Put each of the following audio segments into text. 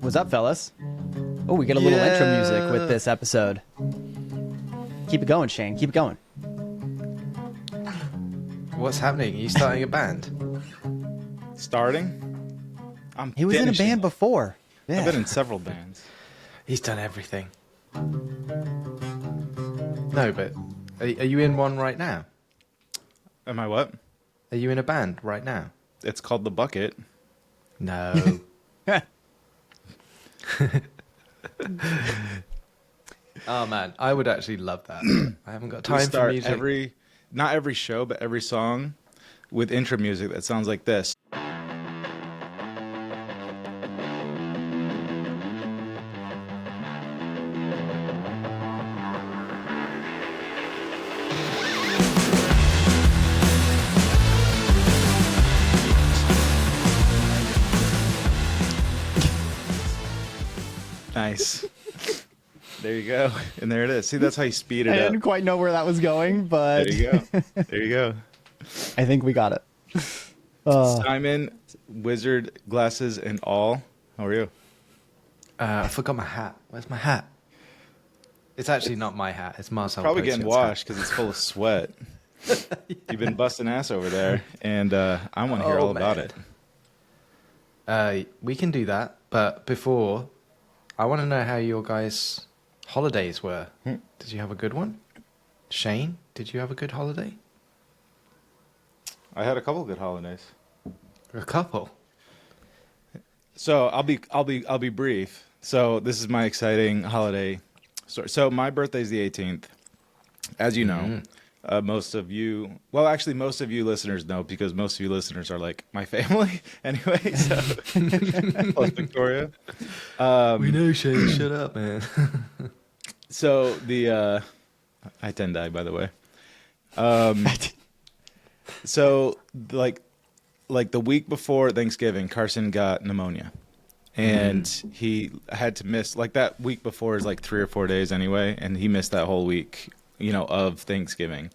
What's up, fellas? Oh, we get a little intro music with this episode. Keep it going, Shane. Keep it going. What's happening? Are you starting a band? Starting? He was in a band before. Yeah. I've been in several bands. He's done everything. No, but are you in one right now? Am I what? Are you in a band right now? It's called The Bucket. No. Oh man, I would actually love that. I haven't got We time for start music. not every show, but every song with intro music that sounds like this. Nice. There you go. And there it is. See, that's how you speed it I up. didn't quite know where that was going, but There you go. There you go. I think we got it. Simon, wizard glasses and all. How are you? I forgot my hat. Where's my hat? It's actually not my hat. It's Marcel. Probably getting Potien's hat. washed because it's full of sweat. You've been busting ass over there, and I want to hear all about man. it. We can do that, but before, I want to know how your guys' holidays were. Did you have a good one? Shane, did you have a good holiday? I had a couple good holidays. A couple. So I'll be brief. So this is my exciting holiday story. So my birthday's the 18th, as you know. Most of you listeners know because most of you listeners are like my family anyway. So plus Victoria. We know, Shane. Shut up, man. So the I Tendai, by the way. So like the week before Thanksgiving, Carson got pneumonia, and he had to miss like that week before is like 3 or 4 days anyway, and he missed that whole week, of Thanksgiving,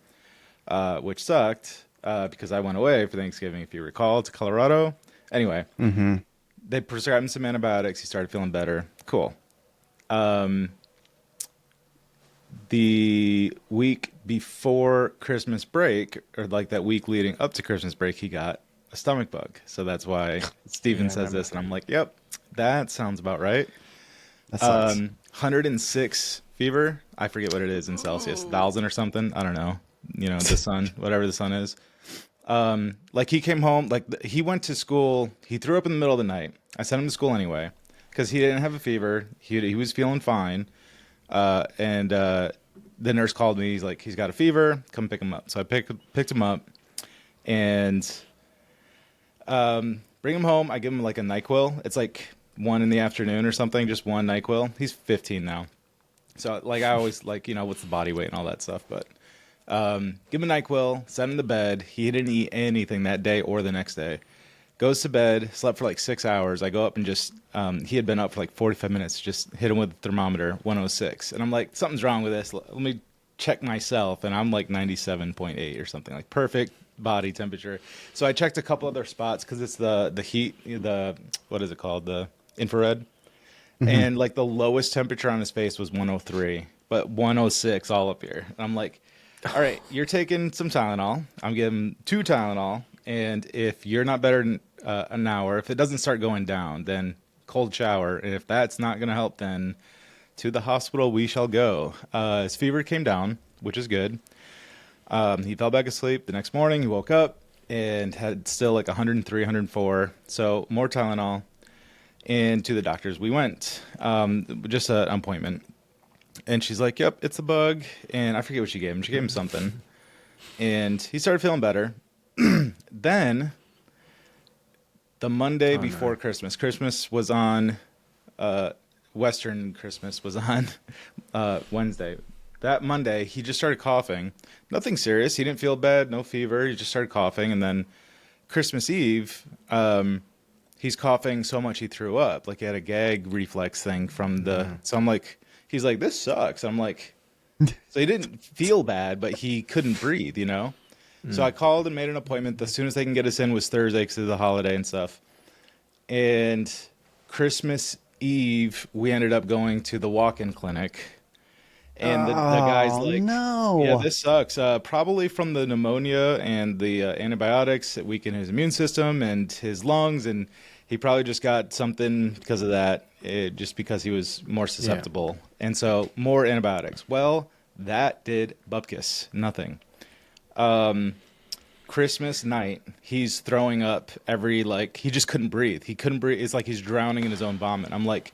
which sucked because I went away for Thanksgiving, if you recall, to Colorado. Anyway, they prescribed him some antibiotics. He started feeling better. Cool. The week before Christmas break, or like that week leading up to Christmas break, he got a stomach bug. So that's why Steven says this, and I'm like, yep, that sounds about right. That sucks. 106 fever. I forget what it is in Celsius, 1,000 or something. I don't know. The sun, whatever the sun is. Like he came home, he went to school. He threw up in the middle of the night. I sent him to school anyway because he didn't have a fever. He was feeling fine. And the nurse called me. He's like, he's got a fever. Come pick him up. So I picked him up and bring him home. I give him like a NyQuil. It's like 1 in the afternoon or something. Just one NyQuil. He's 15 now. So like I always like, what's the body weight and all that stuff. But give him a NyQuil, send him to bed. He didn't eat anything that day or the next day. Goes to bed, slept for like 6 hours. I go up and just, he had been up for like 45 minutes, just hit him with the thermometer, 106. And I'm like, something's wrong with this. Let me check myself. And I'm like 97.8 or something, like perfect body temperature. So I checked a couple other spots because it's the heat, what is it called? The infrared. And like the lowest temperature on his face was 103, but 106 all up here. And I'm like, all right, you're taking some Tylenol. I'm giving 2 Tylenol. And if you're not better than an hour, if it doesn't start going down, then cold shower. And if that's not going to help, then to the hospital we shall go. His fever came down, which is good. He fell back asleep. The next morning he woke up and had still like 103, 104. So more Tylenol. And to the doctors we went, just an appointment. And she's like, yep, it's a bug. And I forget what she gave him. She gave him something. And he started feeling better. Then the Monday before Christmas was on, Western Christmas was on Wednesday. That Monday, he just started coughing. Nothing serious. He didn't feel bad, no fever. He just started coughing. And then Christmas Eve, he's coughing so much he threw up. Like he had a gag reflex thing from so I'm like, he's like, this sucks. I'm like, so he didn't feel bad, but he couldn't breathe, So I called and made an appointment. As soon as they can get us in was Thursday because of the holiday and stuff. And Christmas Eve, we ended up going to the walk-in clinic. And the guy's like, no. yeah, this sucks. Probably from the pneumonia and the antibiotics that weakened his immune system and his lungs. And he probably just got something because of that, just because he was more susceptible. Yeah. And so more antibiotics. Well, that did bupkis. Nothing. Christmas night, he's throwing up he just couldn't breathe. He couldn't breathe. It's like he's drowning in his own vomit. I'm like,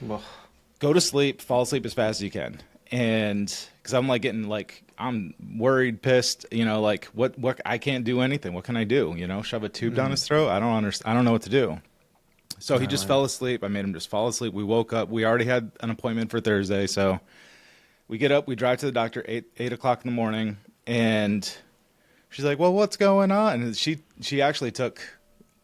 well, go to sleep, fall asleep as fast as you can. And because I'm like getting like, I'm worried, pissed, like what I can't do anything. What can I do? Shove a tube down his throat. I don't understand. I don't know what to do. So he just fell asleep. I made him just fall asleep. We woke up. We already had an appointment for Thursday. So we get up, we drive to the doctor 8 o'clock in the morning, and she's like, well, what's going on? And she actually took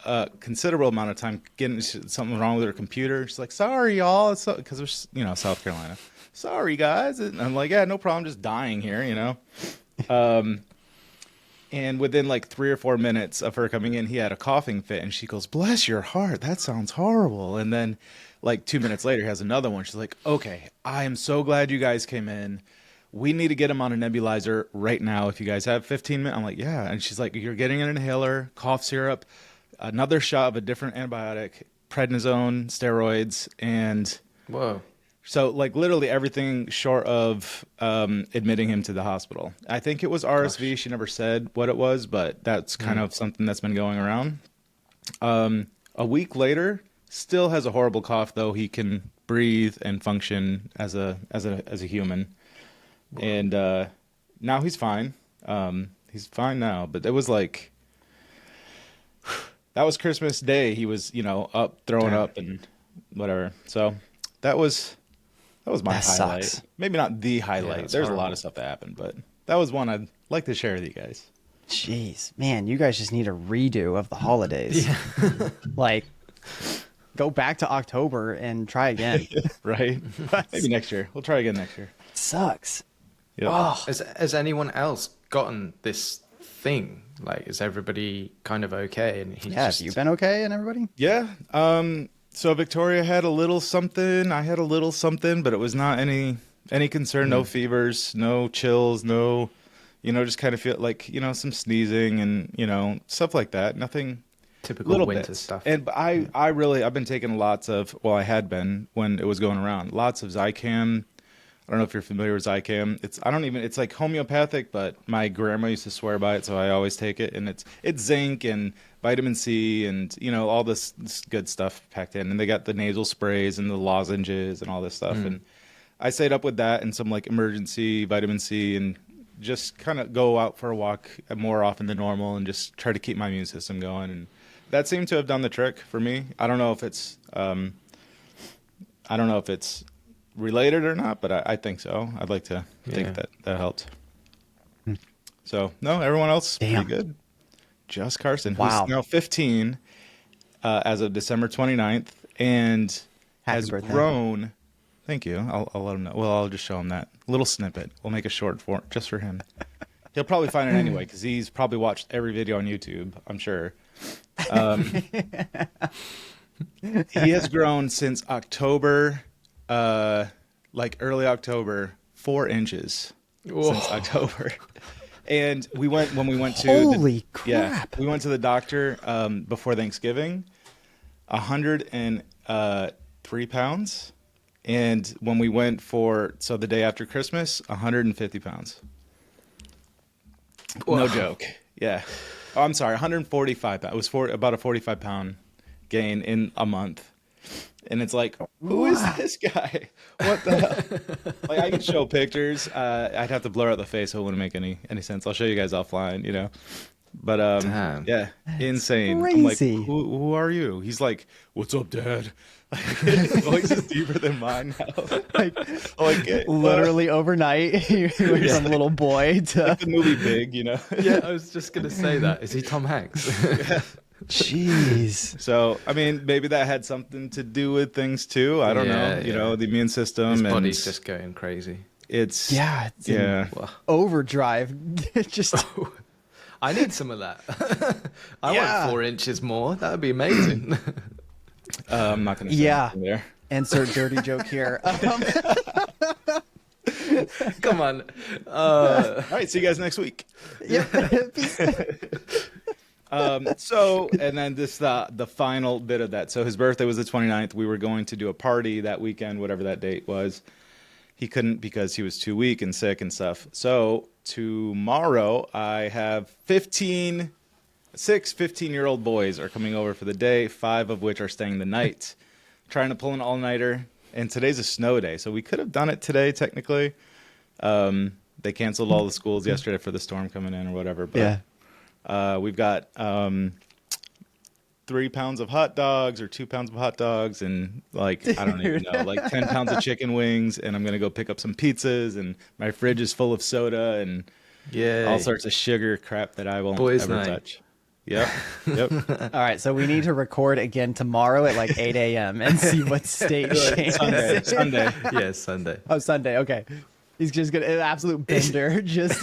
a considerable amount of time getting something wrong with her computer. She's like, sorry, y'all. It's because we're, South Carolina. Sorry, guys. And I'm like, yeah, no problem. Just dying here, And within like 3 or 4 minutes of her coming in, he had a coughing fit. And she goes, bless your heart. That sounds horrible. And then like 2 minutes later, he has another one. She's like, okay, I am so glad you guys came in. We need to get him on a nebulizer right now. If you guys have 15 minutes. I'm like, yeah. And she's like, you're getting an inhaler, cough syrup, another shot of a different antibiotic, prednisone, steroids, and whoa. So like literally everything short of admitting him to the hospital. I think it was RSV. Gosh. She never said what it was, but that's kind of something that's been going around. A week later, still has a horrible cough, though he can breathe and function as a human. Whoa. And now he's fine. He's fine now, but it was like that was Christmas Day. He was, up throwing up and whatever. So that was my highlight. Sucks. Maybe not the highlight. Yeah, there's a lot of stuff that happened, but that was one I'd like to share with you guys. Jeez, man, you guys just need a redo of the holidays. Yeah. Like, go back to October and try again. Right? Maybe next year. We'll try again next year. It sucks. Yep. Oh. Has anyone else gotten this thing? Like, is everybody kind of okay? And have you been okay and everybody? Yeah. So Victoria had a little something. I had a little something, but it was not any concern. No fevers, no chills, no, just kind of feel like, some sneezing and, stuff like that. Nothing. Typical winter stuff. And I've been taking lots of, I had been when it was going around, lots of Zicam. I don't know if you're familiar with Zicam. It's like homeopathic, but my grandma used to swear by it, so I always take it. And it's zinc and vitamin C and, all this good stuff packed in. And they got the nasal sprays and the lozenges and all this stuff. And I stayed up with that and some like emergency vitamin C and just kind of go out for a walk more often than normal and just try to keep my immune system going. And that seemed to have done the trick for me. I don't know if it's related or not, but I think so. I'd like to think that helped. So no, everyone else pretty good. Just Carson, who's now 15 as of December 29th and has grown. Thank you. I'll let him know. Well, I'll just show him that little snippet. We'll make a short for just for him. He'll probably find it anyway because he's probably watched every video on YouTube, I'm sure. He has grown since October, early October, 4 inches. Whoa. Since October. And we went to holy crap. Yeah, we went to the doctor before Thanksgiving, 103 pounds. And when we went the day after Christmas, 150 pounds. Whoa. No joke. Yeah. Oh, I'm sorry, 145 pounds. It was about a 45-pound gain in a month. And it's like, who is this guy? What the hell? Like, I could show pictures. I'd have to blur out the face so it wouldn't make any sense. I'll show you guys offline, But, damn. Yeah, that's insane. Crazy. I'm like, who are you? He's like, what's up, Dad? His voice is deeper than mine now. Literally overnight, you went from little boy to... Like the movie Big, Yeah, I was just going to say that. Is he Tom Hanks? Yeah. Jeez. So, I mean, maybe that had something to do with things too. I don't know. The immune system. His body's just going crazy. It's overdrive. Just. I need some of that. I want 4 inches more. That would be amazing. I'm not going to say anything there. Insert dirty joke here. Come on. All right, see you guys next week. Peace. So, and then this the final bit of that. So his birthday was the 29th. We were going to do a party that weekend, whatever that date was. He couldn't because he was too weak and sick and stuff. So tomorrow I have 15 15-year-old boys are coming over for the day, 5 of which are staying the night. Trying to pull an all-nighter. And today's a snow day, so we could have done it today technically. They canceled all the schools yesterday for the storm coming in or whatever. But we've got 3 pounds of hot dogs or 2 pounds of hot dogs and like, I don't even know, like 10 pounds of chicken wings. And I'm going to go pick up some pizzas, and my fridge is full of soda and all sorts of sugar crap that I won't ever touch. Yep. All right, so we need to record again tomorrow at like 8 a.m. and see what state Shane's in. Sunday. Yeah, Sunday. Oh, Sunday. Okay. He's just going to, an absolute bender. Just.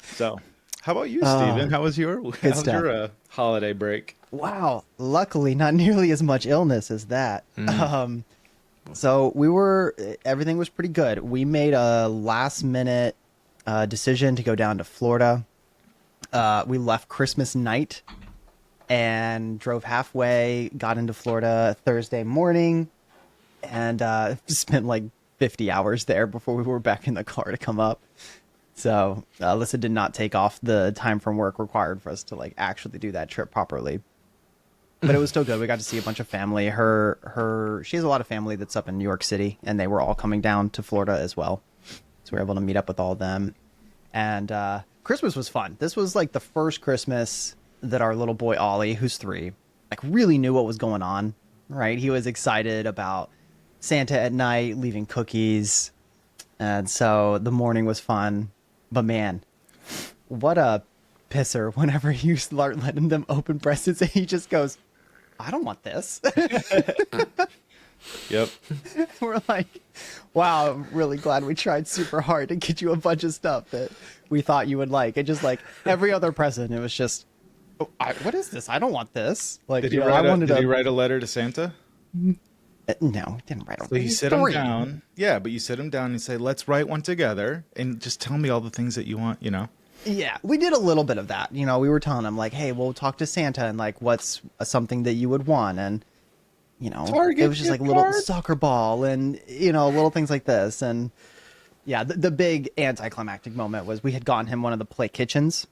So, how about you, Steven? How was your holiday break? Wow. Luckily, not nearly as much illness as that. So everything was pretty good. We made a last minute decision to go down to Florida. We left Christmas night and drove halfway, got into Florida Thursday morning, and spent like 50 hours there before we were back in the car to come up. So Alyssa did not take off the time from work required for us to like actually do that trip properly. But it was still good. We got to see a bunch of family. She has a lot of family that's up in New York City, and they were all coming down to Florida as well. So we were able to meet up with all of them. And Christmas was fun. This was like the first Christmas that our little boy Ollie, who's 3, like really knew what was going on, right? He was excited about Santa at night, leaving cookies. And so the morning was fun. But man, what a pisser whenever you start letting them open presents and he just goes, I don't want this. Yep. We're like, wow, I'm really glad we tried super hard to get you a bunch of stuff that we thought you would like. And just like every other present, it was just, what is this? I don't want this. Like, Did he write a letter to Santa? No, he didn't write a letter. So you sit him down. Yeah, but you sit him down and say, let's write one together and just tell me all the things that you want, you know? Yeah, we did a little bit of that. You know, we were telling him like, hey, we'll talk to Santa and like, what's something that you would want? And, you know, it was just like a little soccer ball and, you know, little things like this. And yeah, the big anticlimactic moment was we had gotten him one of the play kitchens.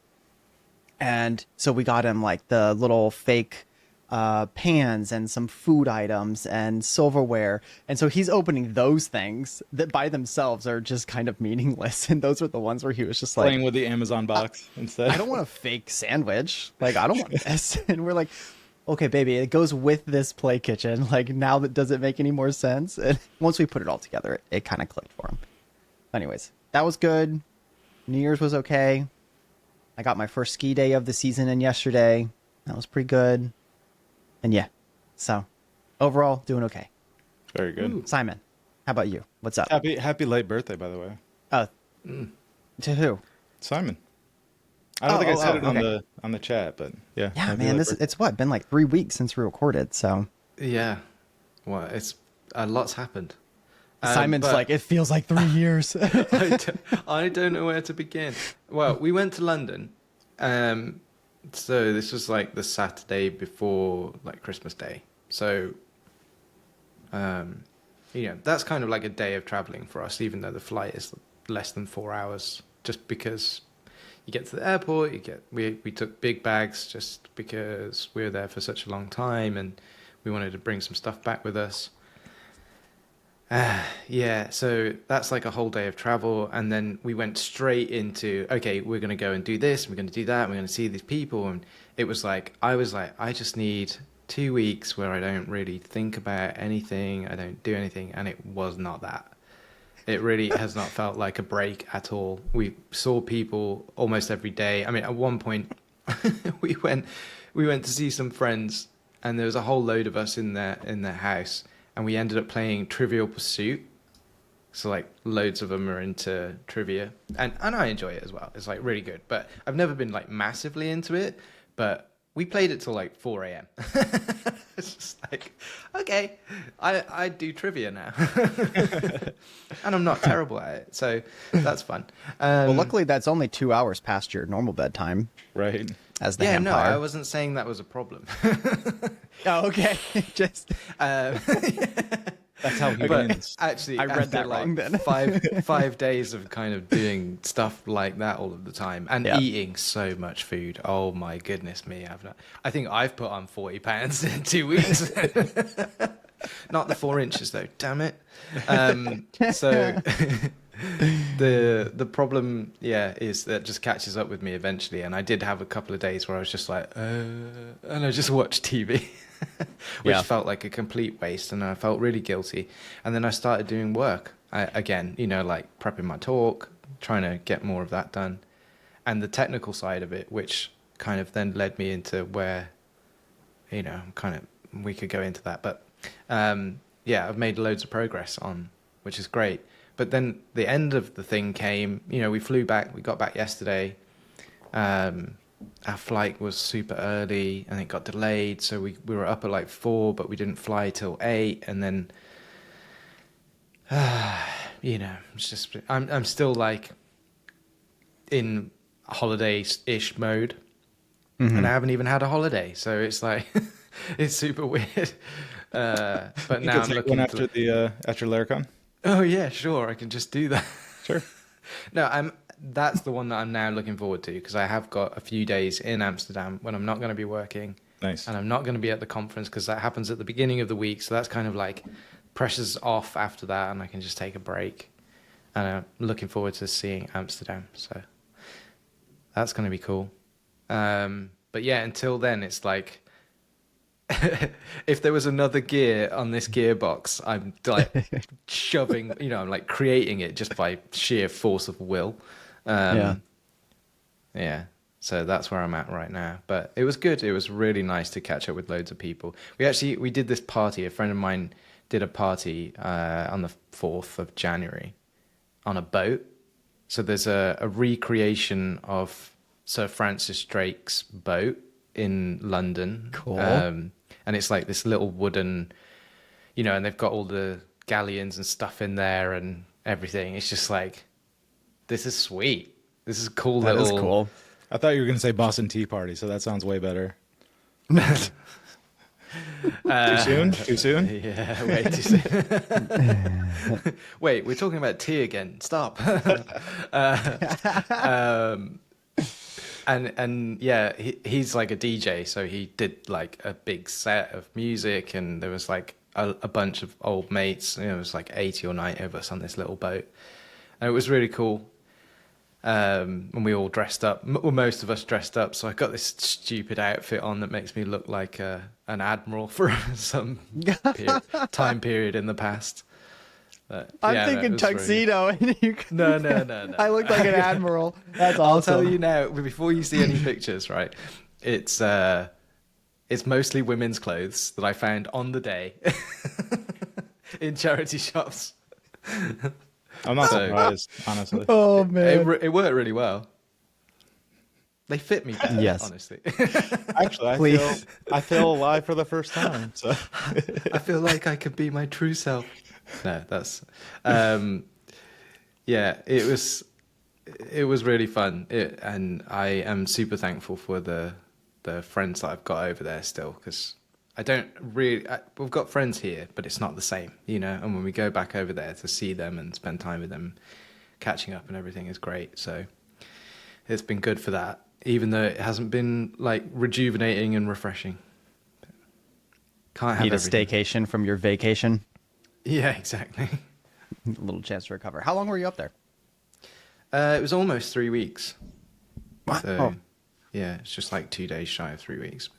And so we got him like the little fake pans and some food items and silverware. And so he's opening those things that by themselves are just kind of meaningless. And those were the ones where he was just like playing with the Amazon box instead. I don't want a fake sandwich. Like, I don't want this. And we're like, okay, baby, it goes with this play kitchen. Like, now that does it make any more sense? And once we put it all together, it kind of clicked for him. Anyways, that was good. New Year's was okay. I got my first ski day of the season in yesterday. That was pretty good. And yeah, so overall, doing okay. Very good. Ooh. Simon, how about you? What's up? Happy late birthday, by the way. To who? Simon. I don't think I said it on the chat, but yeah. Yeah, man, it's been like 3 weeks since we recorded, so. Yeah. Well, it's a lot's happened. Simon's like, it feels like 3 years. I don't know where to begin. Well, we went to London. So this was like the Saturday before like Christmas Day. So, that's kind of like a day of traveling for us, even though the flight is less than 4 hours, just because you get to the airport, we took big bags just because we were there for such a long time and we wanted to bring some stuff back with us. So that's like a whole day of travel, and then we went straight into, okay, we're going to go and do this, we're going to do that, we're going to see these people, and it was like, I just need 2 weeks where I don't really think about anything, I don't do anything, and it was not that. It really has not felt like a break at all. We saw people almost every day. I mean, at one point, we went to see some friends, and there was a whole load of us in their house. And we ended up playing Trivial Pursuit. So like loads of them are into trivia. And I enjoy it as well. It's like really good. But I've never been like massively into it. But we played it till like 4 a.m. It's just like, okay, I do trivia now. And I'm not terrible at it, so that's fun. Well, luckily that's only 2 hours past your normal bedtime Right. as the yeah, no, vampire. I wasn't saying that was a problem. Oh, okay. Just That's how he But wins. actually, I read after that like wrong then. 5 days of kind of doing stuff like that all of the time and Yeah. eating so much food. Oh my goodness me! I think I've put on 40 pounds in 2 weeks. Not the 4 inches though. Damn it. So the problem, is that just catches up with me eventually. And I did have a couple of days where I was just like, and I just watched TV. Which Yeah. felt like a complete waste, and I felt really guilty. And then I started doing work again, like prepping my talk, trying to get more of that done, and the technical side of it, which kind of then led me into where, we could go into that. But I've made loads of progress on, which is great. But then the end of the thing came. We flew back. We got back yesterday. Our flight was super early and it got delayed, so we were up at like 4, but we didn't fly till 8. And then it's just I'm still like in holiday-ish mode, and I haven't even had a holiday, so it's like it's super weird. But now I'm looking one after after Lericon. Oh yeah, sure, I can just do that. Sure. No, that's the one that I'm now looking forward to, because I have got a few days in Amsterdam when I'm not going to be working. Nice. And I'm not going to be at the conference, because that happens at the beginning of the week. So that's kind of like pressure's off after that, and I can just take a break. And I'm looking forward to seeing Amsterdam. So that's going to be cool. But yeah, until then, it's like, if there was another gear on this gearbox, I'm like shoving, I'm like creating it just by sheer force of will. Yeah. So that's where I'm at right now. But it was good. It was really nice to catch up with loads of people. We did this party. A friend of mine did a party on the 4th of January on a boat. So there's a recreation of Sir Francis Drake's boat in London. Cool. And it's like this little wooden, and they've got all the galleons and stuff in there and everything. It's just like, this is sweet. This is cool. That is cool. I thought you were going to say Boston Tea Party, so that sounds way better. Too soon? Too soon? Yeah, way too soon. Wait, we're talking about tea again. Stop. And yeah, he's like a DJ, so he did like a big set of music, and there was like a bunch of old mates. It was like 80 or 90 of us on this little boat, and it was really cool. And we all dressed up, well, most of us dressed up. So I got this stupid outfit on that makes me look like an admiral for some time period in the past. But, I'm thinking tuxedo, and you. No. I look like an admiral. That's awesome. I'll tell you now, before you see any pictures, right? It's mostly women's clothes that I found on the day in charity shops. I'm not surprised, honestly. Oh man, It worked really well. They fit me better, Yes. honestly. Actually, I feel alive for the first time. So I feel like I could be my true self. No, that's it was really fun, and I am super thankful for the friends that I've got over there still, because I don't really we've got friends here, but it's not the same, and when we go back over there to see them and spend time with them, catching up and everything is great. So it's been good for that, even though it hasn't been like rejuvenating and refreshing. Can't have need a everything. staycation from your vacation. Yeah, exactly. A little chance to recover. How long were you up there? It was almost 3 weeks. Wow. So, yeah, it's just like 2 days shy of 3 weeks.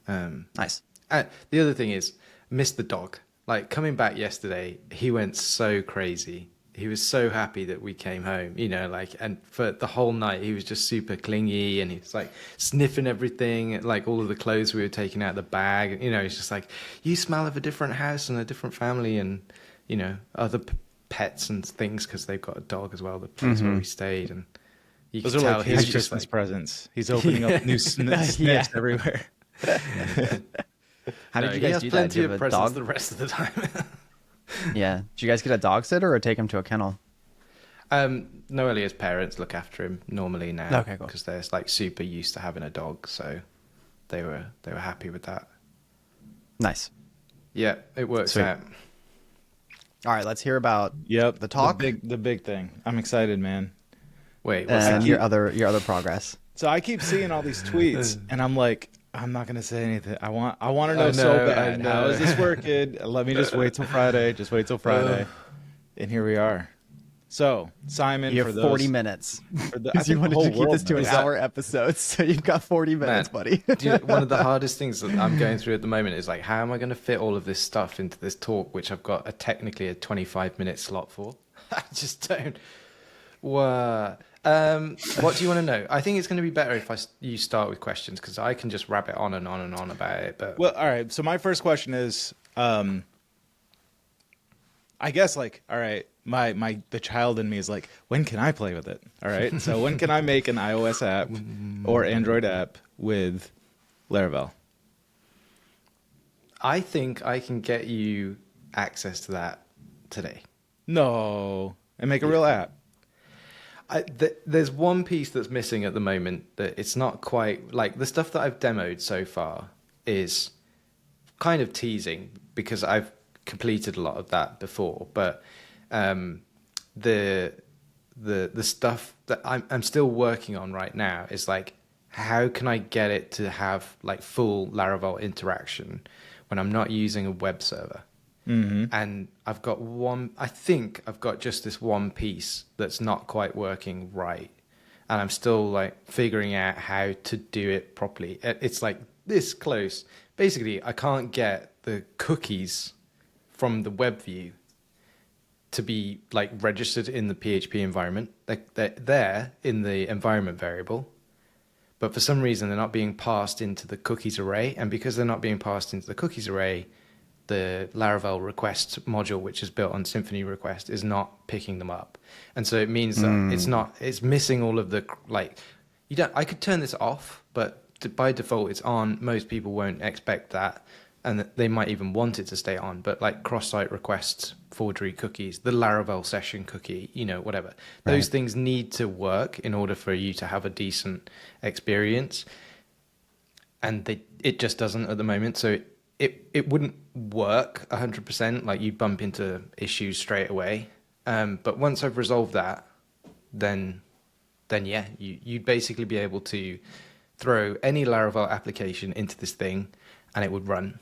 Nice. The other thing is, missed the dog. Like, coming back yesterday, he went so crazy. He was so happy that we came home, and for the whole night, he was just super clingy, and he was like sniffing everything, like all of the clothes we were taking out of the bag. He's just like, you smell of a different house and a different family, and, other pets and things, because they've got a dog as well, the place where we stayed. And You Those can are tell like he's his just Christmas like, presents. He's opening up new sniffs Yeah. everywhere. How no, did you he guys has do that? plenty Do you of have a presents dog? the rest of the time. Yeah. Did you guys get a dog sitter or take him to a kennel? Noelia's parents look after him normally now. Okay, cool. Because they're like super used to having a dog, so they were happy with that. Nice. Yeah, it works Sweet. out. All right, let's hear about Yep. the talk The big thing. I'm excited, man. Wait, what's and that? your other progress. So I keep seeing all these tweets, and I'm like, I'm not gonna say anything. I want to know I so know, bad. I know. How is this working? Let me just wait till Friday. Just wait till Friday, and here we are. So Simon, You for have those 40 minutes for the, I because you think the wanted to whole keep this world to an knows. hour episode, so you've got 40 minutes, buddy. One of the hardest things that I'm going through at the moment is like, how am I going to fit all of this stuff into this talk, which I've got technically a 25-minute slot for? I just don't. What do you want to know? I think it's going to be better if you start with questions because I can just rabbit on and on and on about it. But Well, all right. So my first question is, I guess like, all right, the child in me is like, when can I play with it? All right. So when can I make an iOS app or Android app with Laravel? I think I can get you access to that today. No, and make a real app. There's one piece that's missing at the moment that it's not quite like the stuff that I've demoed so far is kind of teasing because I've completed a lot of that before, but the stuff that I'm still working on right now is like how can I get it to have like full Laravel interaction when I'm not using a web server. Mm-hmm. And I think I've got just this one piece that's not quite working right. And I'm still like figuring out how to do it properly. It's like this close. Basically, I can't get the cookies from the web view to be like registered in the PHP environment. They're there in the environment variable. But for some reason, they're not being passed into the cookies array. And because they're not being passed into the cookies array, the Laravel request module, which is built on Symfony request, is not picking them up. And so it means that it's missing all of the, like, I could turn this off, but by default it's on. Most people won't expect that. And they might even want it to stay on, but like cross-site requests, forgery cookies, the Laravel session cookie, whatever. Those things need to work in order for you to have a decent experience. And it just doesn't at the moment. So it wouldn't work 100%, like you bump into issues straight away. But once I've resolved that, then yeah, you'd basically be able to throw any Laravel application into this thing and it would run.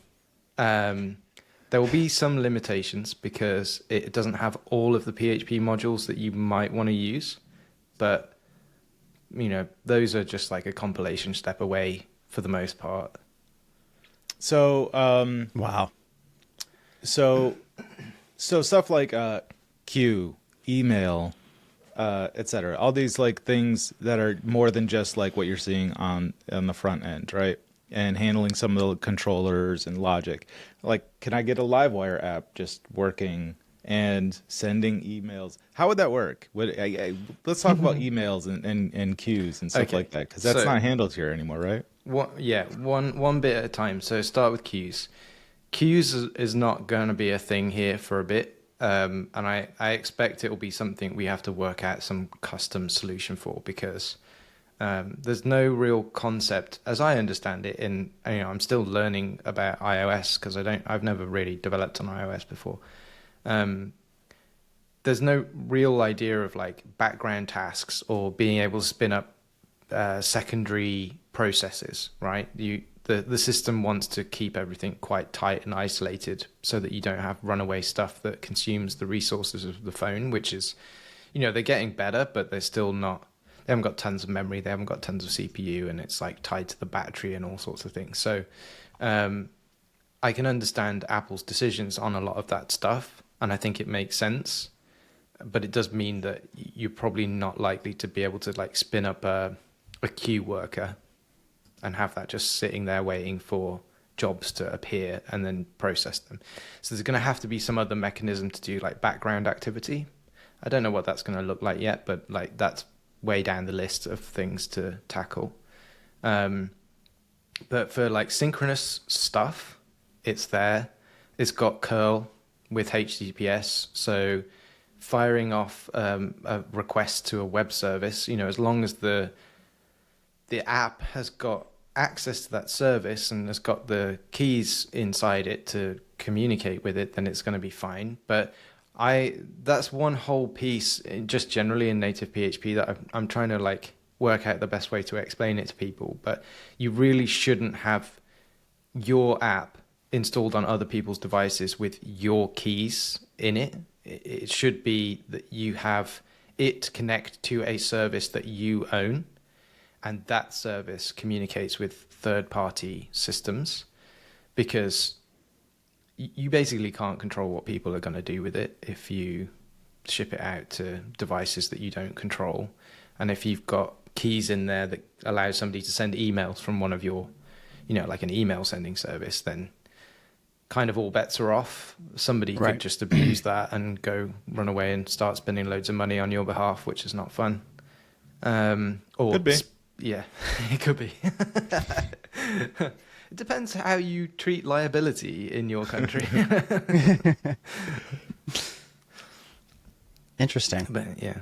There will be some limitations because it doesn't have all of the PHP modules that you might want to use, but those are just like a compilation step away for the most part. So, Wow. so stuff like queue, email, etc. All these like things that are more than just like what you're seeing on the front end, right? And handling some of the controllers and logic. Like, can I get a Livewire app just working and sending emails? How would that work? Let's talk about emails and queues and stuff like that, because that's not handled here anymore, right? One bit at a time. So start with queues. Queues is not going to be a thing here for a bit. And I expect it will be something we have to work out some custom solution for because there's no real concept, as I understand it. I'm still learning about iOS because I've never really developed on iOS before. There's no real idea of like background tasks or being able to spin up secondary processes, right? The system wants to keep everything quite tight and isolated so that you don't have runaway stuff that consumes the resources of the phone, which is, they're getting better, but they're still not. They haven't got tons of memory. They haven't got tons of CPU, and it's like tied to the battery and all sorts of things. So I can understand Apple's decisions on a lot of that stuff, and I think it makes sense. But it does mean that you're probably not likely to be able to like spin up a queue worker and have that just sitting there waiting for jobs to appear and then process them. So there's going to have to be some other mechanism to do like background activity. I don't know what that's going to look like yet, but like that's way down the list of things to tackle. But for like synchronous stuff, it's there. It's got curl with HTTPS, so firing off a request to a web service, as long as the app has got access to that service and has got the keys inside it to communicate with it, then it's going to be fine. But that's one whole piece just generally in native PHP that I'm trying to like work out the best way to explain it to people. But you really shouldn't have your app installed on other people's devices with your keys in it. It should be that you have it connect to a service that you own, and that service communicates with third-party systems, because you basically can't control what people are going to do with it if you ship it out to devices that you don't control. And if you've got keys in there that allow somebody to send emails from one of your, like an email sending service, then kind of all bets are off. Somebody could just abuse that and go run away and start spending loads of money on your behalf, which is not fun. Or could be. Yeah, it could be. It depends how you treat liability in your country. Interesting. But yeah.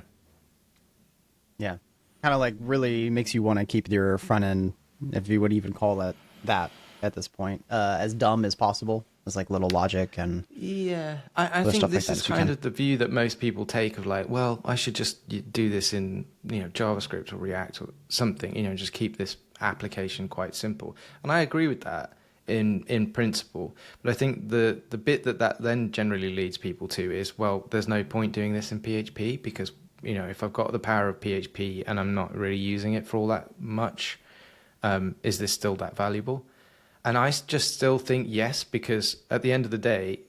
Yeah. Kind of like really makes you want to keep your front end, if you would even call it that at this point, as dumb as possible. As like little logic and yeah, I think this is kind of the view that most people take of like, well, I should just do this in JavaScript or React or something, just keep this application quite simple. And I agree with that in principle, but I think the bit that then generally leads people to is, well, there's no point doing this in PHP because if I've got the power of PHP and I'm not really using it for all that much, is this still that valuable? And I just still think yes, because at the end of the day,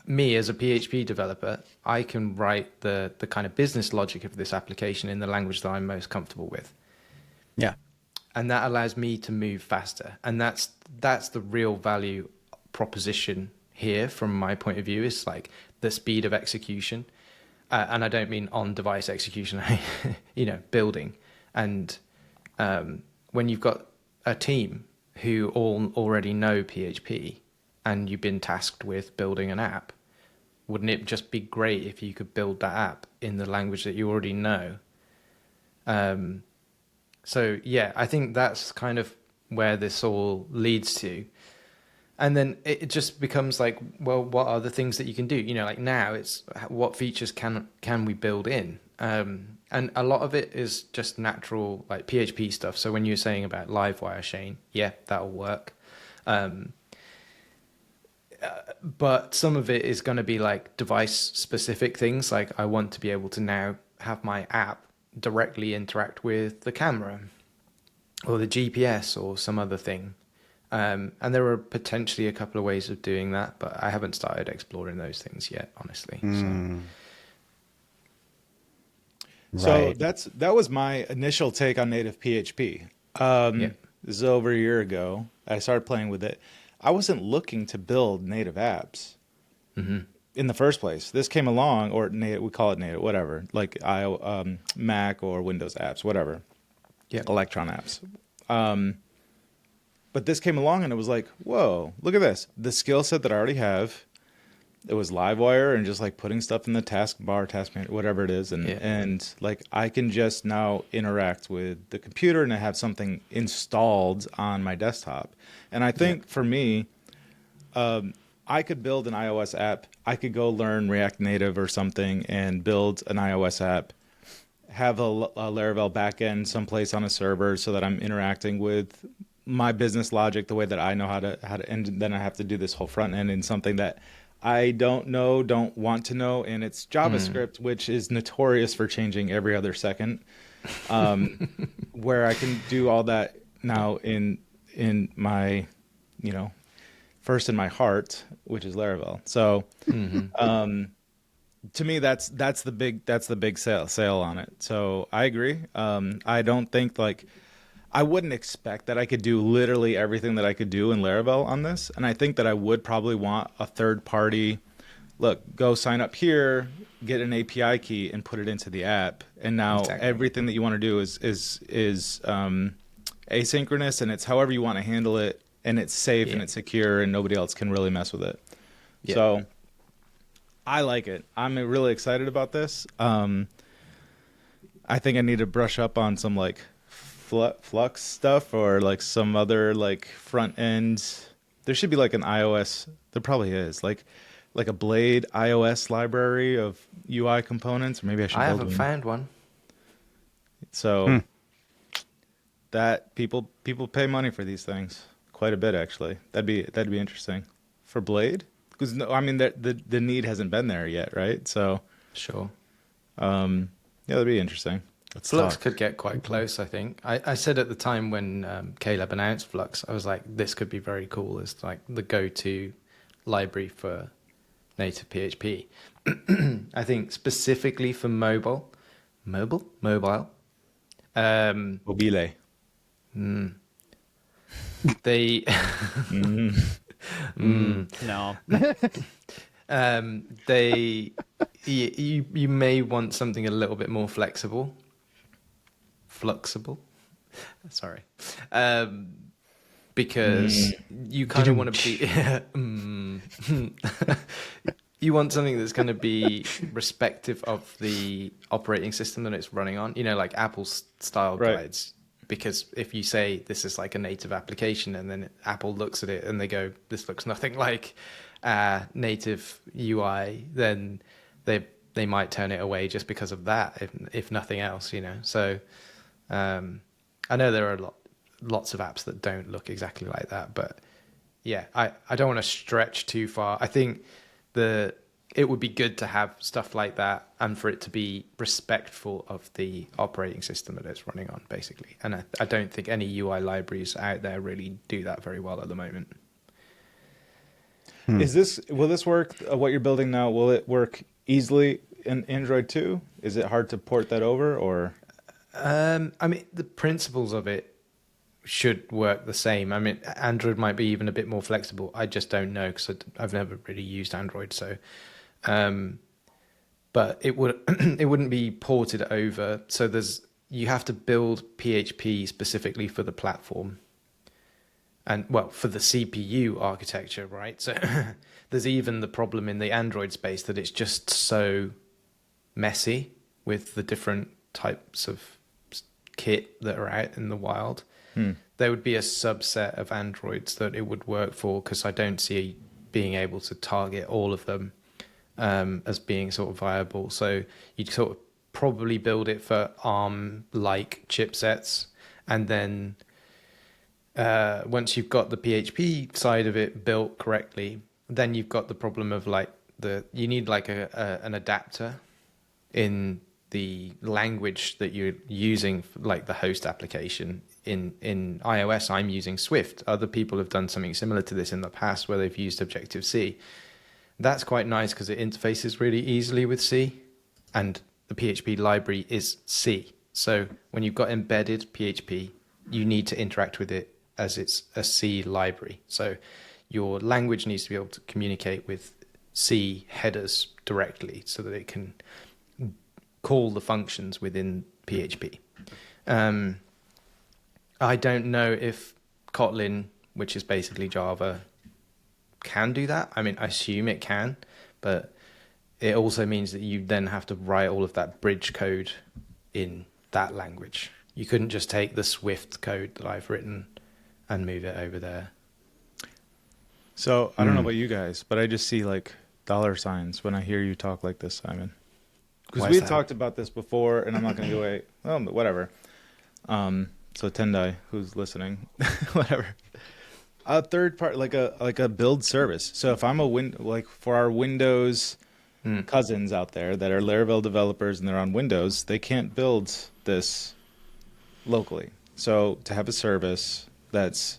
me as a PHP developer, I can write the kind of business logic of this application in the language that I'm most comfortable with. yeah. And that allows me to move faster. And that's the real value proposition here from my point of view, is like the speed of execution. And I don't mean on-device execution, building. And when you've got a team who all already know PHP and you've been tasked with building an app, wouldn't it just be great if you could build that app in the language that you already know? So yeah, I think that's kind of where this all leads to. And then it just becomes like, well, what are the things that you can do? Like now it's what features can we build in? And a lot of it is just natural, like PHP stuff. So when you're saying about Livewire, Shane, yeah, that'll work. But some of it is going to be like device specific things. Like I want to be able to now have my app directly interact with the camera or the GPS or some other thing. And there are potentially a couple of ways of doing that, but I haven't started exploring those things yet, honestly. So that was my initial take on native PHP. This is over a year ago. I started playing with it. I wasn't looking to build native apps in the first place. This came along, or native, we call it native, whatever, like Mac or Windows apps, whatever. Yeah, Electron apps. But this came along and it was like, whoa, look at this. The skill set that I already have. It was Livewire and just like putting stuff in the taskbar, task manager, whatever it is. And like I can just now interact with the computer and I have something installed on my desktop. And I think for me, I could build an iOS app. I could go learn React Native or something and build an iOS app, have a Laravel backend someplace on a server so that I'm interacting with my business logic the way that I know how to, and then I have to do this whole front end in something that I don't want to know, and it's JavaScript, which is notorious for changing every other second, where I can do all that now in my, first in my heart, which is Laravel. So, to me, that's the big sale on it. So I agree. I don't think I wouldn't expect that I could do literally everything that I could do in Laravel on this. And I think that I would probably want a third-party look, go sign up here, get an API key, and put it into the app. And now everything that you want to do is asynchronous, and it's however you want to handle it, and it's safe and it's secure, and nobody else can really mess with it. Yeah. So I like it. I'm really excited about this. I think I need to brush up on some like Flux stuff or like some other like front end. There should be like an iOS. There probably is like a Blade iOS library of UI components. Or maybe I should. I haven't found one. So that people pay money for these things quite a bit actually. That'd be interesting for Blade because I mean the need hasn't been there yet, right? So sure. Yeah, that'd be interesting. Flux could get quite close, I think. I said at the time when Caleb announced Flux, I was like, this could be very cool. It's like the go-to library for native PHP. I think specifically for mobile. Mobile? Mobile. Mobile. They... No. You may want something a little bit more flexible. Fluxible. Sorry. Because you kind of want to be... You want something that's going to be respective of the operating system that it's running on. You know, like Apple's style guides. Because if you say this is like a native application and then Apple looks at it and they go, this looks nothing like native UI, then they might turn it away just because of that, if nothing else, you know. So I know there are lots of apps that don't look exactly like that, but yeah, I don't want to stretch too far. I think it would be good to have stuff like that and for it to be respectful of the operating system that it's running on, basically. And I don't think any UI libraries out there really do that very well at the moment. Will this work, what you're building now, will it work easily in Android too? Is it hard to port that over or? I mean, the principles of it should work the same. I mean, Android might be even a bit more flexible. I just don't know because I've never really used Android. So, but it wouldn't be ported over. So you have to build PHP specifically for the platform. And well, for the CPU architecture, right? So there's even the problem in the Android space that it's just so messy with the different types of kit that are out in the wild. There would be a subset of Androids that it would work for because I don't see being able to target all of them as being sort of viable. So you'd sort of probably build it for ARM-like chipsets, and then once you've got the PHP side of it built correctly, then you've got the problem of like you need like an adapter in the language that you're using, like the host application. In iOS, I'm using Swift. Other people have done something similar to this in the past where they've used Objective-C. That's quite nice because it interfaces really easily with C, and the PHP library is C. So when you've got embedded PHP, you need to interact with it as it's a C library. So your language needs to be able to communicate with C headers directly so that it can call the functions within PHP. I don't know if Kotlin, which is basically Java, can do that. I mean, I assume it can, but it also means that you then have to write all of that bridge code in that language. You couldn't just take the Swift code that I've written and move it over there. So I don't know about you guys, but I just see like $signs when I hear you talk like this, Simon. Because we had talked about this before, and I'm not going to go away. Well, whatever. So Tendai, who's listening, whatever. A third part, like a build service. So if I'm like for our Windows cousins out there that are Laravel developers and they're on Windows, they can't build this locally. So to have a service that's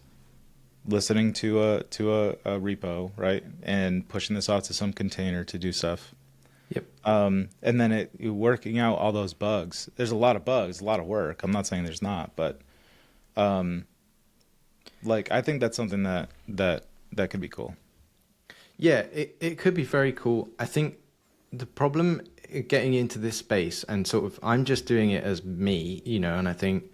listening to a repo, right, and pushing this off to some container to do stuff. Yep. And then working out all those bugs. There's a lot of bugs, a lot of work. I'm not saying there's not, but like I think that's something that could be cool. Yeah, it could be very cool. I think the problem getting into this space and sort of I'm just doing it as me, and I think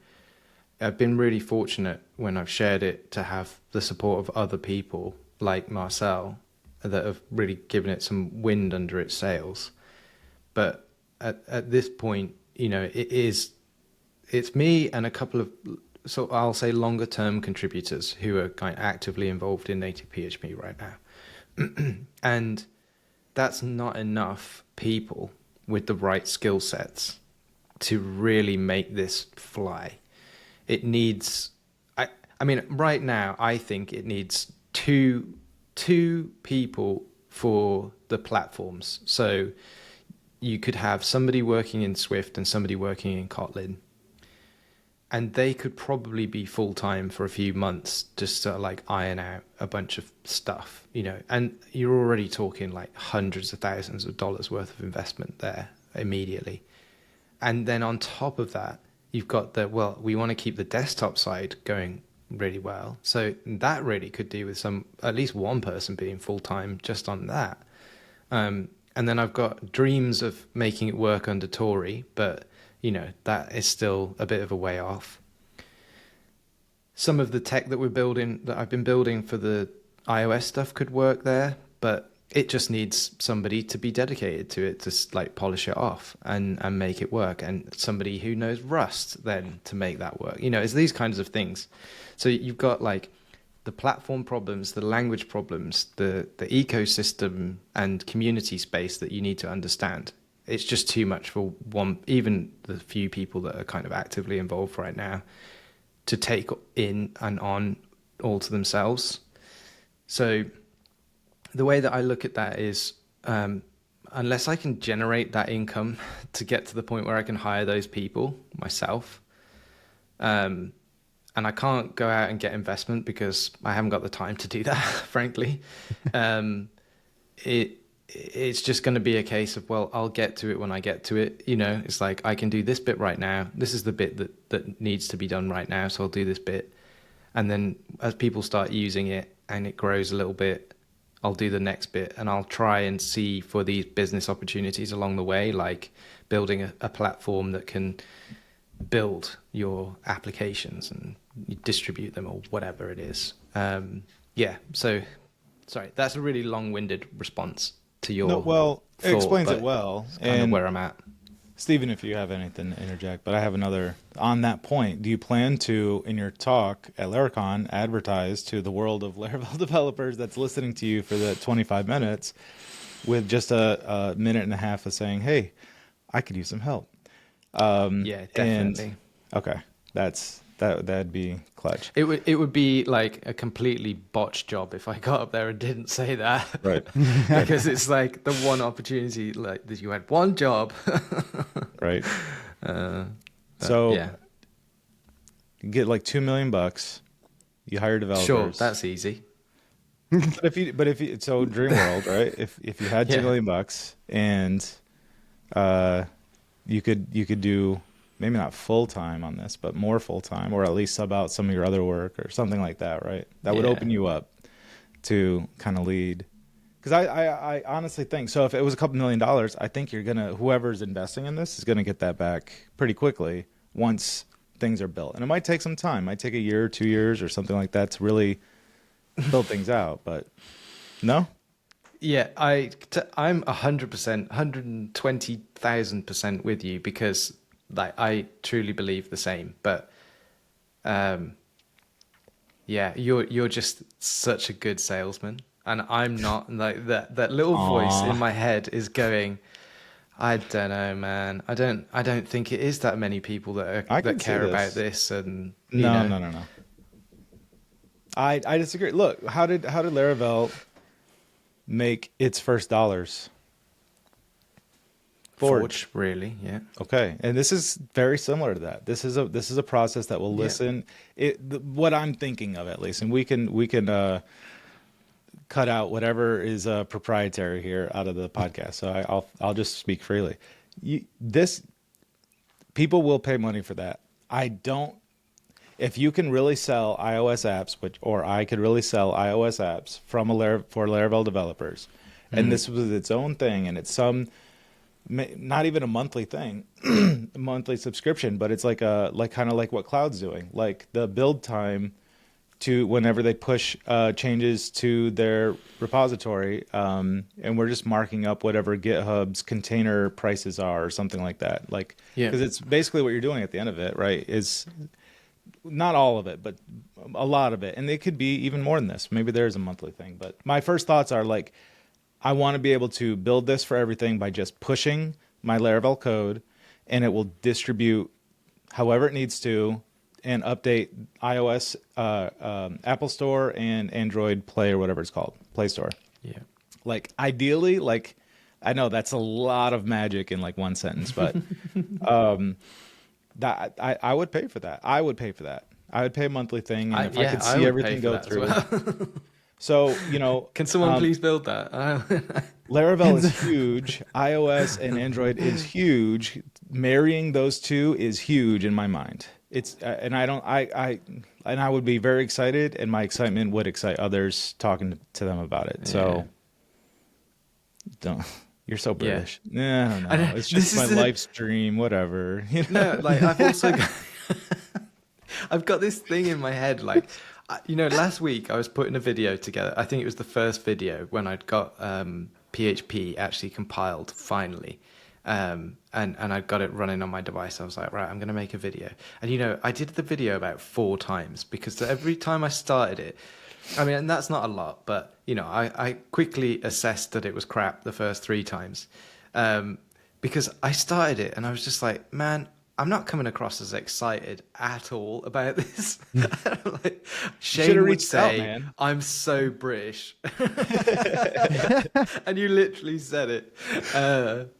I've been really fortunate when I've shared it to have the support of other people like Marcel that have really given it some wind under its sails. But at this point, it's me and a couple of, so I'll say longer term contributors who are kind of actively involved in native PHP right now. And that's not enough people with the right skill sets to really make this fly. It needs, I mean, right now, I think it needs two people for the platforms. So you could have somebody working in Swift and somebody working in Kotlin, and they could probably be full-time for a few months just to like iron out a bunch of stuff, and you're already talking like hundreds of thousands of dollars worth of investment there immediately. And then on top of that, you've got we want to keep the desktop side going really well. So that really could do with at least one person being full-time just on that. And then I've got dreams of making it work under Tory, but that is still a bit of a way off. Some of the tech that I've been building for the iOS stuff could work there, but it just needs somebody to be dedicated to it to like polish it off and make it work, and somebody who knows Rust then to make that work. It's these kinds of things. So you've got like the platform problems, the language problems, the ecosystem and community space that you need to understand. It's just too much for even the few people that are kind of actively involved right now to take in and on all to themselves. So the way that I look at that is, unless I can generate that income to get to the point where I can hire those people myself, and I can't go out and get investment because I haven't got the time to do that, frankly, it's just going to be a case of, I'll get to it when I get to it. It's like, I can do this bit right now. This is the bit that needs to be done right now. So I'll do this bit. And then as people start using it and it grows a little bit, I'll do the next bit, and I'll try and see for these business opportunities along the way, like building a platform that can build your applications and you distribute them or whatever it is. So sorry, that's a really long-winded response to your it thought, explains it well. It's kind of where I'm at. Stephen, if you have anything to interject, but I have another on that point. Do you plan to, in your talk at Lericon, advertise to the world of Laravel developers that's listening to you for the 25 minutes with just a minute and a half of saying, hey, I could use some help? Yeah, definitely. Okay, that'd be clutch. It would be like a completely botched job if I got up there and didn't say that. Right. Because it's like the one opportunity, like that you had one job. Right. So yeah, you get like $2 million. You hire developers. Sure, that's easy. But if you so dream world, right? If you had $2 million and you could do maybe not full time on this, but more full time, or at least sub out some of your other work or something like that, right? That would open you up to kind of lead. Because I honestly think so. If it was a couple $1 million, I think whoever's investing in this is gonna get that back pretty quickly once things are built. And it might take some time. It might take a year or 2 years or something like that to really build things out. But no. Yeah, I'm 100%, 120,000% with you, because like I truly believe the same. But you're just such a good salesman, and I'm not. Like that little voice in my head is going, I don't know, man. I don't think it is that many people that care about this. And no. I disagree. Look, how did Laravel make its first dollars? Forge, really, yeah. Okay, and this is very similar to that. This is a process that will listen. What I'm thinking of, at least, and we can cut out whatever is proprietary here out of the podcast. So I'll just speak freely. People will pay money for that. I don't. if you can really sell iOS apps, or I could really sell iOS apps from for Laravel developers, and this was its own thing, and it's not even a monthly thing, a monthly subscription, but it's like kind of like what Cloud's doing, like the build time to whenever they push changes to their repository, and we're just marking up whatever GitHub's container prices are or something like that. Like, because it's basically what you're doing at the end of it, right? Is not all of it, but a lot of it. And it could be even more than this. Maybe there's a monthly thing. But my first thoughts are like, I want to be able to build this for everything by just pushing my Laravel code, and it will distribute however it needs to and update iOS, Apple Store, and Android Play, or whatever it's called, Play Store. Yeah. Like, ideally, like, I know that's a lot of magic in like one sentence, but that I would pay for that. I would pay for that. I would pay a monthly thing, and if I could see everything go through. Well. So, you know, can someone please build that? Laravel is huge. iOS and Android is huge. Marrying those two is huge in my mind. It's and I would be very excited, and my excitement would excite others talking to them about it. So, you're so British. Yeah. No, it's just my life's dream. Whatever. You know? No, like I've also I've got this thing in my head, like. You know, last week I was putting a video together. I think it was the first video when I'd got PHP actually compiled finally. And I got it running on my device. I was like, right, I'm going to make a video. And, you know, I did the video about 4 times because every time I started it, I mean, and that's not a lot, but, you know, I quickly assessed that it was crap the first 3 times. Because I started it and I was just like, man, I'm not coming across as excited at all about this. Like, Shane would say, I'm so British. And you literally said it. And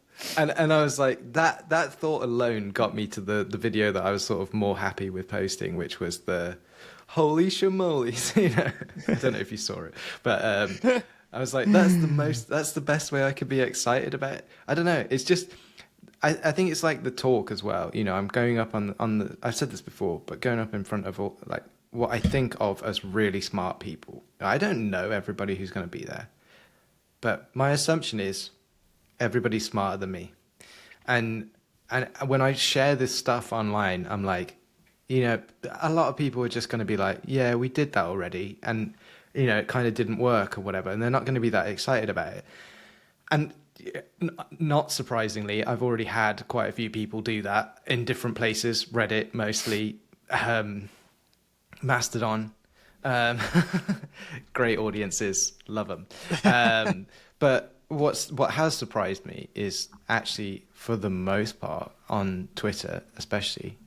I was like, that thought alone got me to the video that I was sort of more happy with posting, which was the holy shamolies. You know, I don't know if you saw it, but I was like, that's the best way I could be excited about it. I don't know. It's just, I think it's like the talk as well. You know, I'm going up on the, I've said this before, but going up in front of all, like what I think of as really smart people. I don't know everybody who's going to be there, but my assumption is everybody's smarter than me. And when I share this stuff online, I'm like, you know, a lot of people are just going to be like, yeah, we did that already. And, you know, it kind of didn't work or whatever. And they're not going to be that excited about it. And not surprisingly, I've already had quite a few people do that in different places, Reddit mostly, Mastodon, great audiences, love them. But what has surprised me is actually, for the most part, on Twitter especially,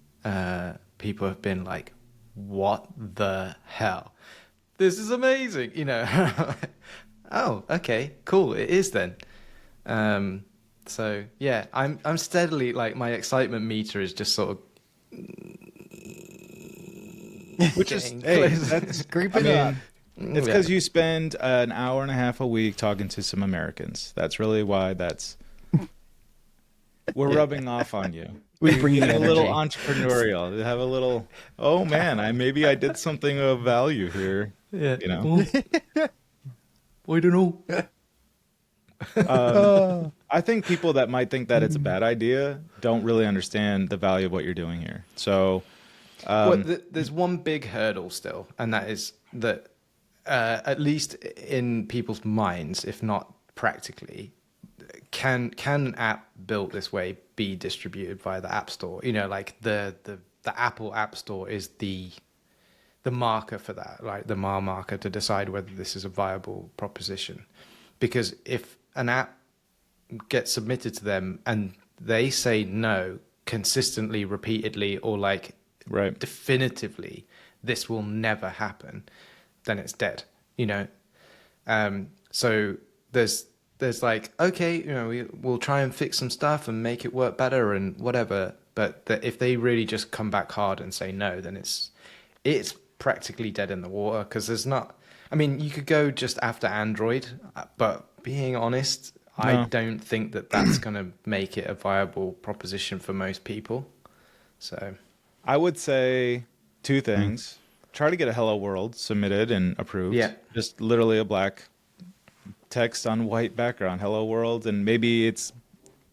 people have been like, what the hell? This is amazing, you know. Oh, okay, cool, it is then. So yeah, I'm steadily, like, my excitement meter is just sort of which is, hey, that's creeping up. It's because you spend an hour and a half a week talking to some Americans. That's really why we're rubbing off on you. We bring you a little entrepreneurial. Have a little, oh man, maybe I did something of value here. Yeah. You know? I don't know. I think people that might think that it's a bad idea don't really understand the value of what you're doing here. So, there's one big hurdle still, and that is that at least in people's minds, if not practically, can an app built this way be distributed via the App Store? You know, like the Apple App Store is the marker for that, like the mile marker to decide whether this is a viable proposition. Because if an app gets submitted to them and they say no consistently, repeatedly, or like definitively, this will never happen, then it's dead, you know? So there's like, okay, you know, we'll try and fix some stuff and make it work better and whatever. But if they really just come back hard and say no, then it's practically dead in the water, because there's not, I mean, you could go just after Android, but being honest, no. I don't think that's going to make it a viable proposition for most people. So I would say two things. Try to get a hello world submitted and approved. Yeah. Just literally a black text on white background, hello world, and maybe it's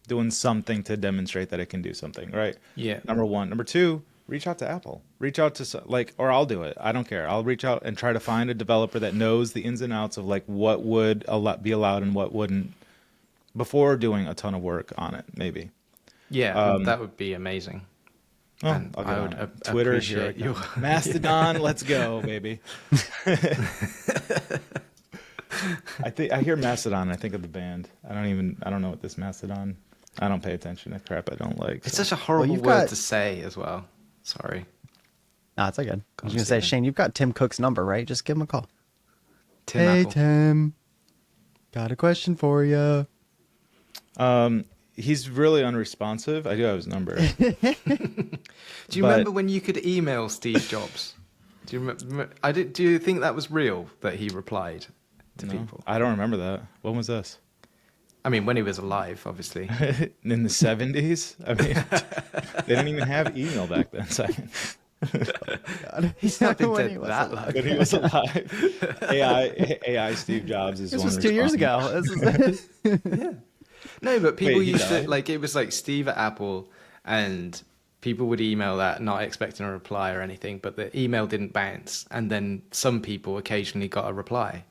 doing something to demonstrate that it can do something, right? Yeah. Number one. Number two, reach out to Apple. Reach out to or I'll do it. I don't care. I'll reach out and try to find a developer that knows the ins and outs of like what would be allowed and what wouldn't before doing a ton of work on it, maybe. Yeah, that would be amazing. Oh, And I'll get I on would it. Twitter, appreciate your Mastodon, let's go, baby. I hear Mastodon, I think of the band. I don't know what this Mastodon. I don't pay attention to crap I don't like. It's so. such a horrible you've word got- to say as well. Sorry. Nah, it's all good. I was going to say, Shane, you've got Tim Cook's number, right? Just give him a call. Tim Hey, Apple. Tim. Got a question for you. He's really unresponsive. I do have his number. Do you remember when you could email Steve Jobs? Do you remember? Do you think that was real that he replied to people? I don't remember that. When was this? I mean, when he was alive, obviously. In the 70s? I mean, they didn't even have email back then, Simon. He's not been When dead he was that alive. long. When he was alive. AI Steve Jobs is This one was 2 years ago. This is No, but people Wait, he used to died? like it was like Steve at Apple, and people would email that not expecting a reply or anything, but the email didn't bounce, and then some people occasionally got a reply,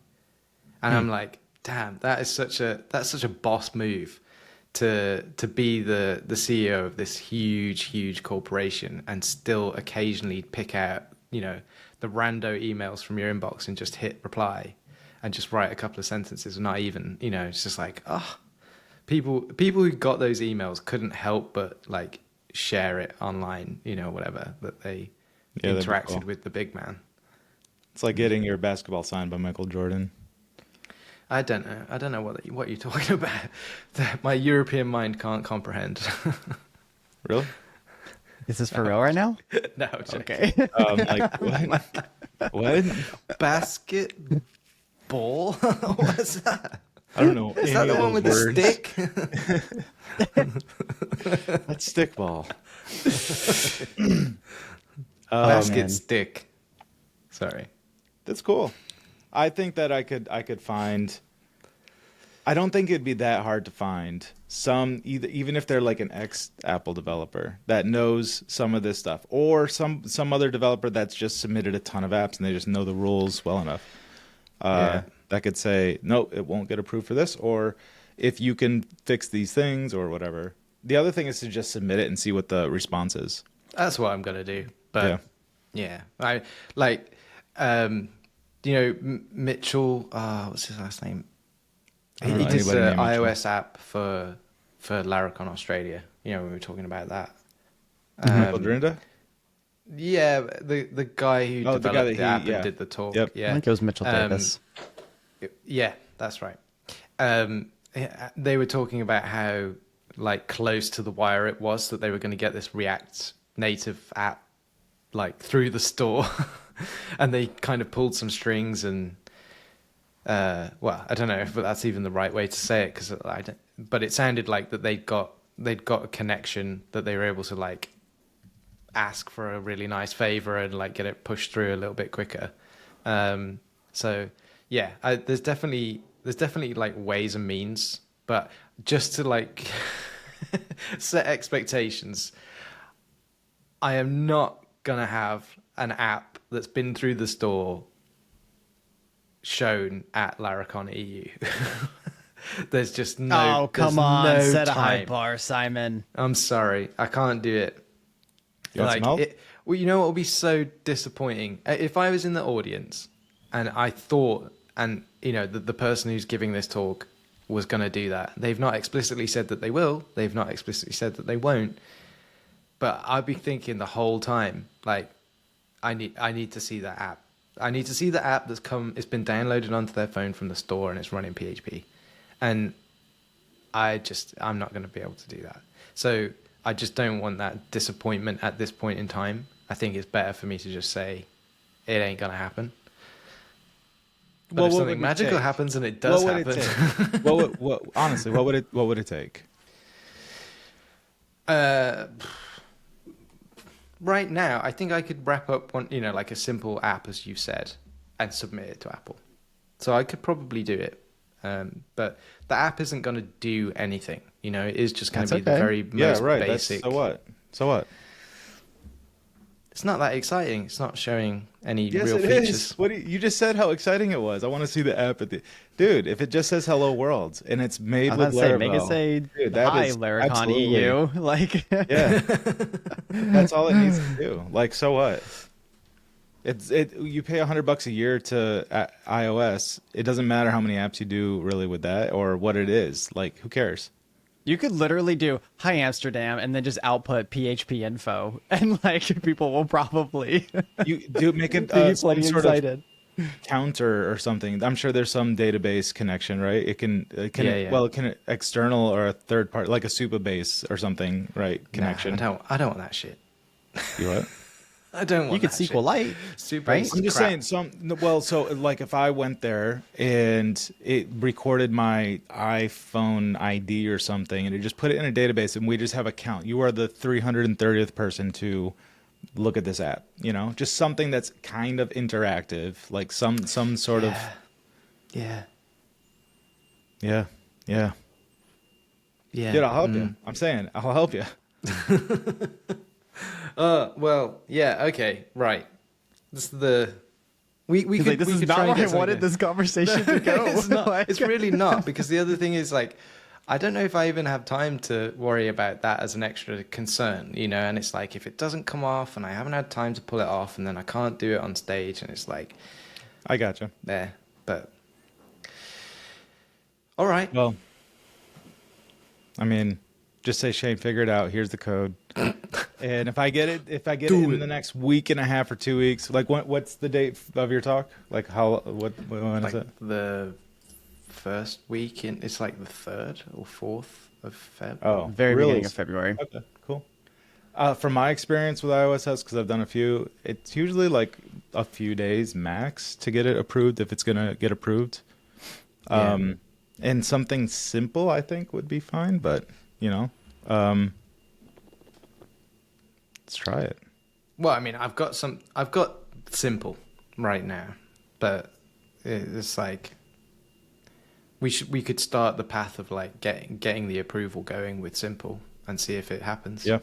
and I'm like, damn, that's such a boss move to be the CEO of this huge corporation and still occasionally pick out the rando emails from your inbox and just hit reply and just write a couple of sentences, not even it's just like people who got those emails couldn't help but like share it online, whatever, that they that'd be interacted cool. with the big man. It's like getting your basketball signed by Michael Jordan. I don't know what you're talking about. My European mind can't comprehend. Really? Is this for real right now? No, I'm joking. Okay. Like, what? What? Basketball? What's that? I don't know. Is that the one with the stick? That's stickball. Basket man. stick. Sorry. That's cool. I think that I could find. I don't think it'd be that hard to find even if they're like an ex-Apple developer that knows some of this stuff, or some other developer that's just submitted a ton of apps and they just know the rules well enough. That could say, no, it won't get approved for this, or if you can fix these things or whatever. The other thing is to just submit it and see what the response is. That's what I'm gonna do. But yeah, I like. Mitchell. What's his last name? I don't He know did anybody the named Mitchell. iOS app for Laricon Australia. When we were talking about that. Michael Drinda? Yeah, the guy who Oh, the guy developed that the app he- yeah. and did the talk. Yep. I Yeah, think it was Mitchell Davis. yeah, that's right. They were talking about how like close to the wire it was that they were going to get this React Native app like through the store, and they kind of pulled some strings and well, I don't know if that's even the right way to say it, but it sounded like that they'd got a connection that they were able to like ask for a really nice favor and like get it pushed through a little bit quicker. So yeah, there's definitely like ways and means, but just to like set expectations, I am not gonna have an app that's been through the store shown at Laricon EU. There's just no. Oh, come there's on. no Set a high time. bar, Simon. I'm sorry, I can't do it. You want some help? Well, you know what would be so disappointing if I was in the audience and I thought, and the person who's giving this talk was going to do that. They've not explicitly said that they will. They've not explicitly said that they won't. But I'd be thinking the whole time, like, I need to see that app. I need to see the app it's been downloaded onto their phone from the store and it's running PHP. And I'm not going to be able to do that. So I just don't want that disappointment at this point in time. I think it's better for me to just say it ain't going to happen. But Well, if what something would it magical take? happens and it does What would happen. it take? Honestly, what would it take? right now, I think I could wrap up one, like a simple app, as you said, and submit it to Apple. So I could probably do it. But the app isn't going to do anything. It is just going to be the very most basic. So what? So what? It's not that exciting. It's not showing any Yes, real it features. is. You just said how exciting it was. I want to see the app dude. If it just says "Hello World" and it's made with Laravel, make it say dude, that "Hi, is Lericon absolutely- EU." Like, Yeah, that's all it needs to do. Like, so what? You pay $100 a year to iOS. It doesn't matter how many apps you do really with that or what it is. Like, who cares? you could literally do "Hi Amsterdam" and then just output PHP info, and like people will probably You do make it be some plenty sort excited. of counter or something. I'm sure there's some database connection, right? It can Yeah. well, it can external or a third party, like a Supabase or something, right? Connection. Nah, I don't want that shit. You what? I don't want You could that shit. SQLite, Super right? I'm just saying so like if I went there and it recorded my iPhone ID or something and it just put it in a database and we just have a count. You are the 330th person to look at this app, just something that's kind of interactive, like some sort of. Yeah. Yeah. Yeah. Dude, I'll help you. I'm saying I'll help you. Well, yeah, okay, right. This is the we He's could like, this we is could not try and where I get something wanted going. this conversation to go. It's not. Like- It's really not, because the other thing is, like, I don't know if I even have time to worry about that as an extra concern, and it's like, if it doesn't come off and I haven't had time to pull it off and then I can't do it on stage, and it's like, I gotcha. there. But all right. Well, I mean, just say Shane, figure it out. Here's the code. And if I get it in the next week and a half or 2 weeks, like what's the date of your talk? Like when Like is it? the first week it's like the 3rd or 4th of Feb. Oh, Very really? beginning of February. Okay, cool. From my experience with iOS tests, because I've done a few, it's usually like a few days max to get it approved if it's gonna get approved. And something simple, I think, would be fine. But let's try it. Well, I mean, I've got simple right now, but it's like we could start the path of like getting the approval going with simple and see if it happens. Yeah.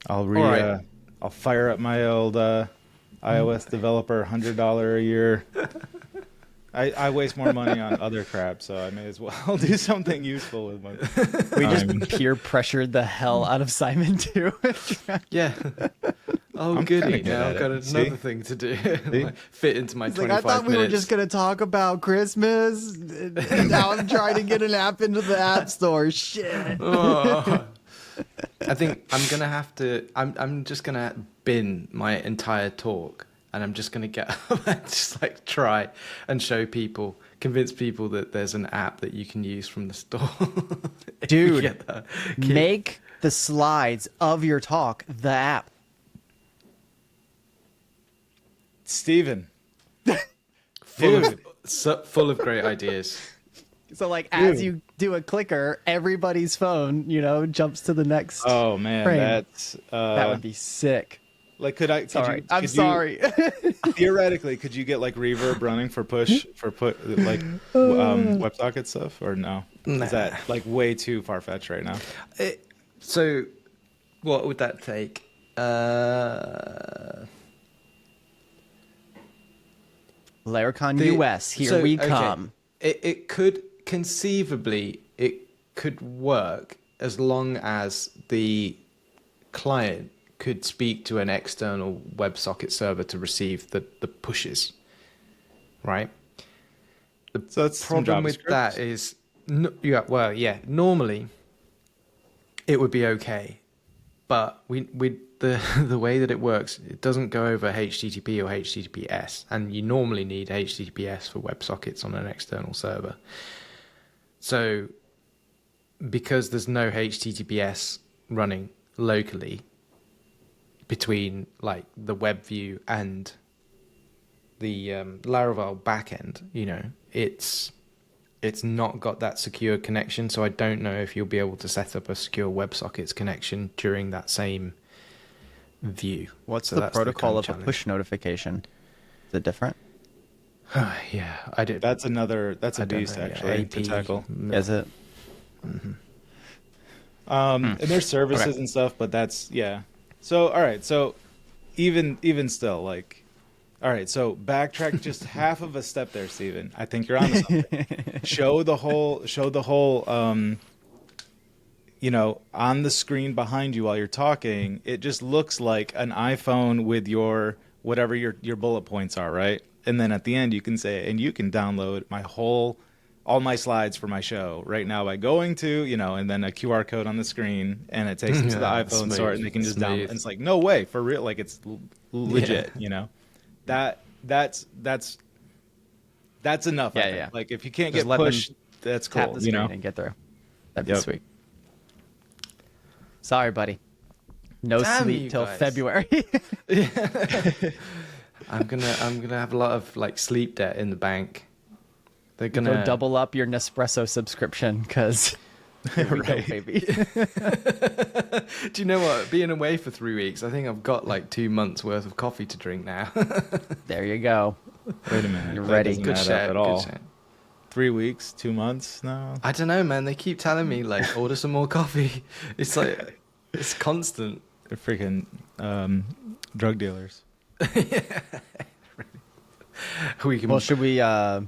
I'll right. I'll fire up my old iOS developer $100 a year. I waste more money on other crap, so I may as well do something useful with my We time. just peer pressured the hell out of Simon too. Yeah. Oh, I'm goody! kinda good Now at I've got it. another See? thing to do. See? Like, fit into my He's 25 like, I thought we minutes. were just gonna talk about Christmas. And now I'm trying to get an app into the App Store. Shit. Oh. I think I'm gonna have to. I'm just gonna bin my entire talk, and I'm just gonna get up and just like try and show people, convince people that there's an app that you can use from the store. If we Dude, get that. make the slides of your talk the app. Steven. full of great ideas. So like as you do a clicker, everybody's phone, jumps to the next. Oh man, frame. that's That would be sick. like could Sorry, you, I'm could sorry. theoretically, could you get like reverb running for WebSocket stuff or no? Nah. Is that like way too far fetched right now? So, what would that take? Lericon The- US, here so, we okay, come. It could conceivably work as long as the client could speak to an external WebSocket server to receive the pushes, right? So that's some Problem with JavaScript. that is, normally it would be okay, but the way that it works, it doesn't go over HTTP or HTTPS, and you normally need HTTPS for WebSockets on an external server. So, because there's no HTTPS running locally between like the web view and the Laravel backend, it's not got that secure connection. So I don't know if you'll be able to set up a secure WebSockets connection during that same view. What's So the that's protocol kind of a challenge. push notification? Is it different? Yeah, I did. That's a I don't beast know, yeah, actually to AP. tackle. Is it? And there's services Okay. and stuff, but that's yeah. So all right, so even still, like, all right, so backtrack just half of a step there, Steven. I think you're onto something. show the whole on the screen behind you while you're talking, it just looks like an iPhone with your whatever your bullet points are, right? And then at the end you can say, and you can download all my slides for my show right now by going to, and then a QR code on the screen, and it takes them to the Yeah, iPhone smooth, store, and they can just download. smooth. And it's like, no way, for real, like it's legit, That's enough. I Yeah, think. yeah. Like if you can't Just get let them pushed, that's cool. Tap the screen and get through. That'd be Yep. sweet. Sorry, buddy. No Damn sleep you till guys. February. I'm gonna have a lot of like sleep debt in the bank. They're gonna Go double up your Nespresso subscription because Right. baby. Do you know what? Being away for 3 weeks, I think I've got like 2 months worth of coffee to drink now. There you go. Wait a minute. You're that ready. doesn't Good add up shout. at Good all. shout. 3 weeks, 2 months? No. I don't know, man. They keep telling me like order some more coffee. It's like it's constant. They're freaking drug dealers. We can. Well, should we yeah.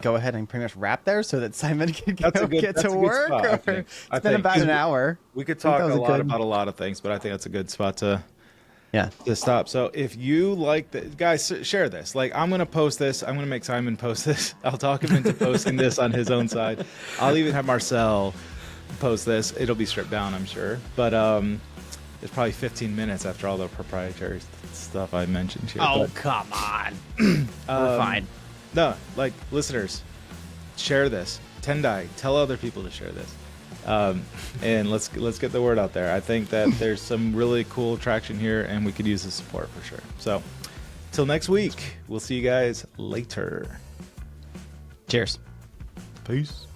go ahead and pretty much wrap there so that Simon can That's go a good- get that's to a good work? spot, I Or- think. It's I been think, about 'cause an hour. We could I think talk that a was a lot good- about a lot of things, but I think that's a good spot to Yeah. stop. So if you like the guys, share this. Like I'm gonna post this. I'm gonna make Simon post this. I'll talk him into posting this on his own side. I'll even have Marcel post this. It'll be stripped down, I'm sure. But it's probably 15 minutes after all the proprietary stuff I mentioned here. Oh, But, come on. We're fine. no, like listeners, share this. Tendai, tell other people to share this. And let's get the word out there. I think that there's some really cool traction here, and we could use the support for sure. So, till next week, we'll see you guys later. Cheers. Peace.